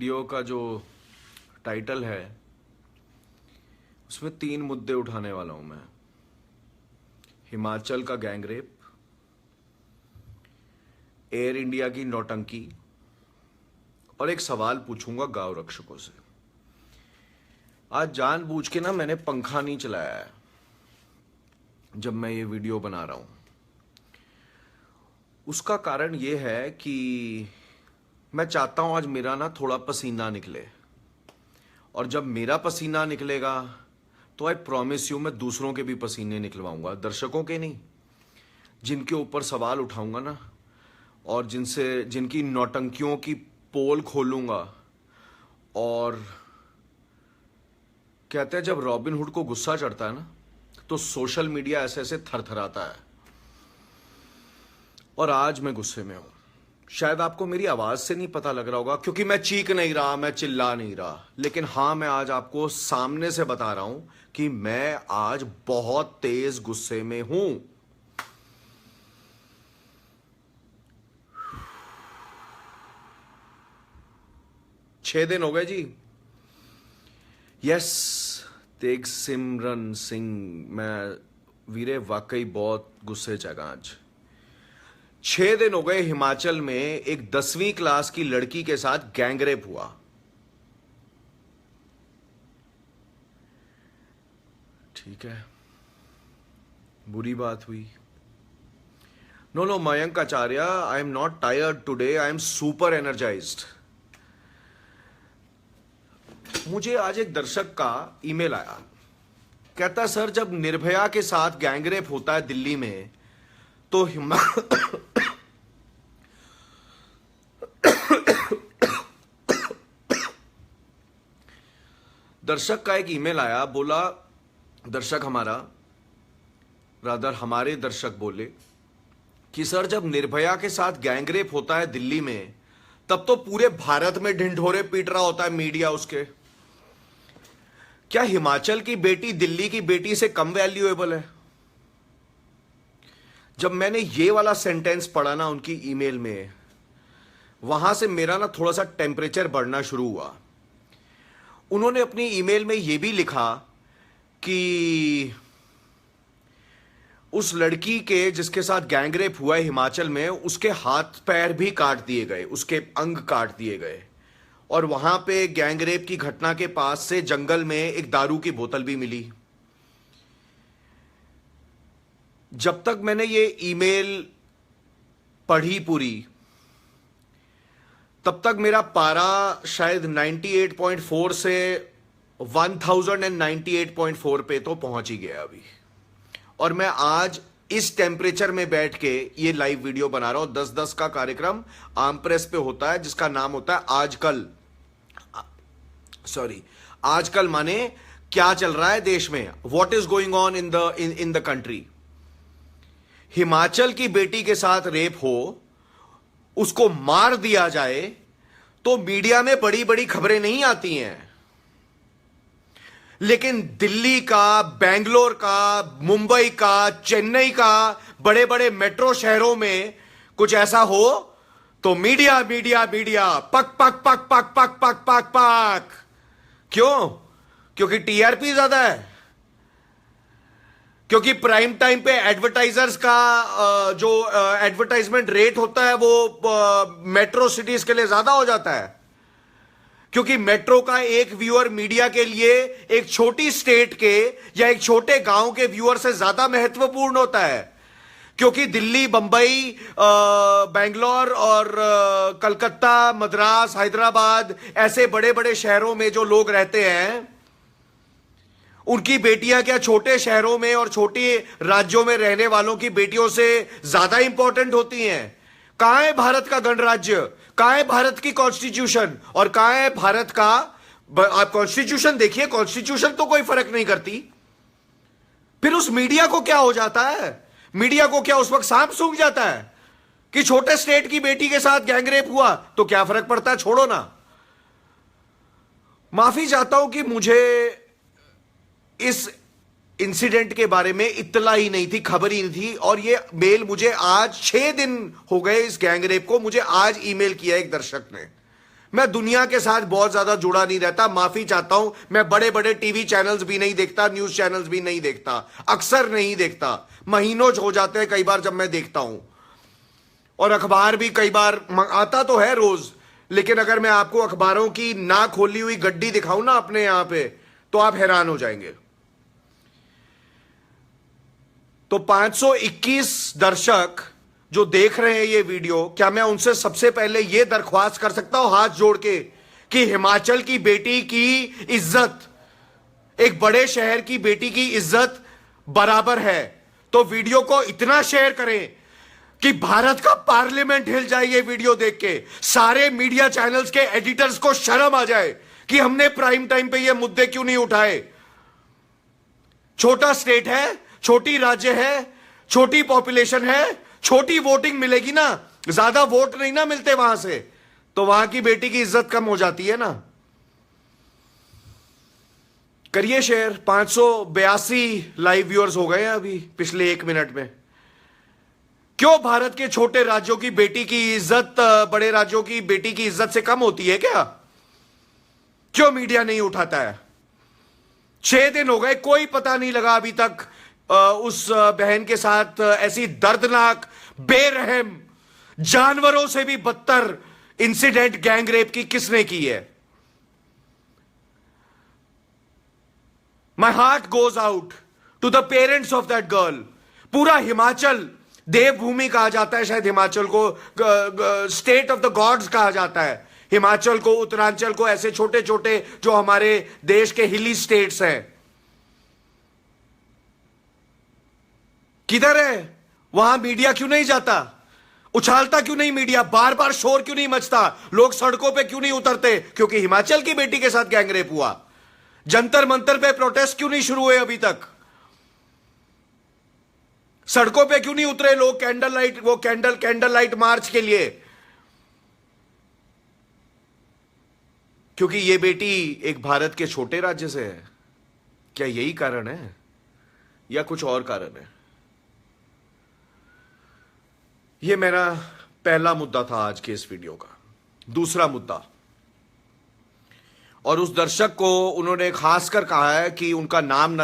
Video का जो title है उसमें 3 मुद्दे उठाने वाला हूं मैं। हिमाचल का गैंगरेप, एयर इंडिया की नौटंकी और एक सवाल पूछूंगा गांव रक्षकों से। आज जानबूझ के ना मैंने पंखा नहीं चलाया है जब मैं ये वीडियो बना रहा हूं। उसका कारण ये है कि मैं चाहता हूं आज मेरा ना थोड़ा पसीना निकले, और जब मेरा पसीना निकलेगा तो आई प्रॉमिस यू मैं दूसरों के भी पसीने निकलवाऊंगा, दर्शकों के नहीं, जिनके ऊपर सवाल उठाऊंगा ना, और जिनकी नौटंकियों की पोल खोलूंगा। और कहते हैं जब रॉबिन हुड को गुस्सा चढ़ता है ना तो सोशल मीडिया ऐसे ऐसे थरथराता है, और आज मैं गुस्से में हूं। शायद आपको मेरी आवाज से नहीं पता लग रहा होगा क्योंकि मैं चीख नहीं रहा, मैं चिल्ला नहीं रहा, लेकिन हां मैं आज आपको सामने से बता रहा हूं कि मैं आज बहुत तेज गुस्से में हूं। छह दिन हो गए जी। यस, तेग सिमरन सिंह, मैं वीरे वाकई बहुत गुस्से जगा आज। 6 दिन हो गए हिमाचल में एक 10वीं क्लास की लड़की के साथ गैंगरेप हुआ। ठीक है, बुरी बात हुई। No Mayank Acharya, I am not tired today, I am super energised. मुझे आज एक दर्शक का ईमेल आया, कहता सर जब निर्भया के साथ गैंगरेप होता है दिल्ली में तो दर्शक का एक ईमेल आया, बोला दर्शक हमारे दर्शक बोले कि सर जब निर्भया के साथ गैंगरेप होता है दिल्ली में तब तो पूरे भारत में ढिंढोरे पीट रहा होता है मीडिया उसके। क्या हिमाचल की बेटी दिल्ली की बेटी से कम वैल्यूएबल है? जब मैंने ये वाला सेंटेंस पढ़ा ना उनकी ईमेल में, वहां से मेरा ना थोड़ा सा टेम्परेचर बढ़ना शुरू हुआ। उन्होंने अपनी ईमेल में यह भी लिखा कि उस लड़की के जिसके साथ गैंगरेप हुआ है हिमाचल में, उसके हाथ पैर भी काट दिए गए, उसके अंग काट दिए गए, और वहां पे गैंगरेप की घटना के पास से जंगल में एक दारू की बोतल भी मिली। जब तक मैंने ये ईमेल पढ़ी पूरी, तब तक मेरा पारा शायद 98.4 से 1098.4 पे तो पहुंच ही गया अभी। और मैं आज इस टेम्परेचर में बैठ के ये लाइव वीडियो बना रहा हूं। 10-10 का कार्यक्रम आम प्रेस पे होता है जिसका नाम होता है आजकल। आजकल माने क्या चल रहा है देश में, what is going on in the country. Himachal की बेटी के साथ रेप हो, उसको मार दिया जाए, तो मीडिया में बड़ी बड़ी खबरें नहीं आती हैं। लेकिन दिल्ली का, बेंगलोर का, मुंबई का, चेन्नई का, बड़े बड़े मेट्रो शहरों में कुछ ऐसा हो तो मीडिया मीडिया मीडिया पक पक पक पक पक पक पक पक। क्यों? क्योंकि टीआरपी ज्यादा है, क्योंकि प्राइम टाइम पे एडवर्टाइजर्स का जो एडवर्टाइजमेंट रेट होता है वो मेट्रो सिटीज के लिए ज्यादा हो जाता है, क्योंकि मेट्रो का एक व्यूअर मीडिया के लिए एक छोटी स्टेट के या एक छोटे गांव के व्यूअर से ज्यादा महत्वपूर्ण होता है। क्योंकि दिल्ली, बंबई, बेंगलोर और कलकत्ता, मद्रास, हैदराबाद, ऐसे बड़े बड़े शहरों में जो लोग रहते हैं, उनकी बेटियां क्या छोटे शहरों में और छोटे राज्यों में रहने वालों की बेटियों से ज्यादा इंपॉर्टेंट होती हैं? कहां है भारत का गणराज्य? कहां है भारत की कॉन्स्टिट्यूशन? और कहां है भारत का, आप कॉन्स्टिट्यूशन देखिए, कॉन्स्टिट्यूशन तो कोई फर्क नहीं करती। फिर उस मीडिया को क्या हो जाता है? मीडिया को क्या उस वक्त सांप सूंघ जाता है कि छोटे स्टेट की बेटी के साथ गैंगरेप हुआ तो क्या फर्क पड़ता है, छोड़ो ना। माफी चाहता हूं कि मुझे इस इंसिडेंट के बारे में इत्तला ही नहीं थी, खबर ही नहीं थी, और ये मेल मुझे आज 6 दिन हो गए इस गैंगरेप को, मुझे आज ईमेल किया एक दर्शक ने। मैं दुनिया के साथ बहुत ज्यादा जुड़ा नहीं रहता, माफी चाहता हूं। मैं बड़े बड़े टीवी चैनल्स भी नहीं देखता, न्यूज चैनल्स भी नहीं देखता, अक्सर नहीं देखता। महीनों हो जाते हैं कई बार जब मैं देखता हूं, और अखबार भी कई बार आता तो है रोज, लेकिन अगर मैं आपको अखबारों की ना खोली हुई गड्डी दिखाऊं ना अपने यहां पे, तो आप हैरान हो जाएंगे। तो 521 दर्शक जो देख रहे हैं ये वीडियो, क्या मैं उनसे सबसे पहले ये दरख्वास्त कर सकता हूं हाथ जोड़ के कि हिमाचल की बेटी की इज्जत, एक बड़े शहर की बेटी की इज्जत बराबर है? तो वीडियो को इतना शेयर करें कि भारत का पार्लियामेंट हिल जाए ये वीडियो देख के, सारे मीडिया चैनल्स के एडिटर्स को शर्म आ जाए कि हमने प्राइम टाइम पे ये मुद्दे क्यों नहीं उठाए। छोटा स्टेट है, छोटी राज्य है, छोटी पॉपुलेशन है, छोटी वोटिंग मिलेगी ना, ज्यादा वोट नहीं ना मिलते वहां से, तो वहां की बेटी की इज्जत कम हो जाती है ना। करिए शेयर। 582 लाइव व्यूअर्स हो गए हैं अभी पिछले 1 मिनट में। क्यों भारत के छोटे राज्यों की बेटी की इज्जत बड़े राज्यों की बेटी की इज्जत से कम होती है क्या? क्यों मीडिया नहीं उठाता है? 6 दिन हो गए, कोई पता नहीं लगा अभी तक उस बहन के साथ ऐसी दर्दनाक, बेरहम, जानवरों से भी बदतर इंसिडेंट गैंग रेप की किसने की है। My heart goes out to the parents of that girl. पूरा हिमाचल देवभूमि कहा जाता है, शायद हिमाचल को स्टेट ऑफ द गॉड्स कहा जाता है। हिमाचल को, उत्तरांचल को, ऐसे छोटे छोटे जो हमारे देश के हिली स्टेट्स हैं। किधर है वहां मीडिया? क्यों नहीं जाता? उछालता क्यों नहीं मीडिया? बार बार शोर क्यों नहीं मचता? लोग सड़कों पे क्यों नहीं उतरते? क्योंकि हिमाचल की बेटी के साथ गैंगरेप हुआ। जंतर मंतर पे प्रोटेस्ट क्यों नहीं शुरू हुए अभी तक? सड़कों पे क्यों नहीं उतरे लोग कैंडल लाइट मार्च के लिए? क्योंकि ये बेटी एक भारत के छोटे राज्य से है। क्या यही कारण है या कुछ और कारण है? ये मेरा पहला मुद्दा था आज के इस वीडियो का। दूसरा मुद्दा, और उस दर्शक को उन्होंने खासकर कहा है कि उनका नाम न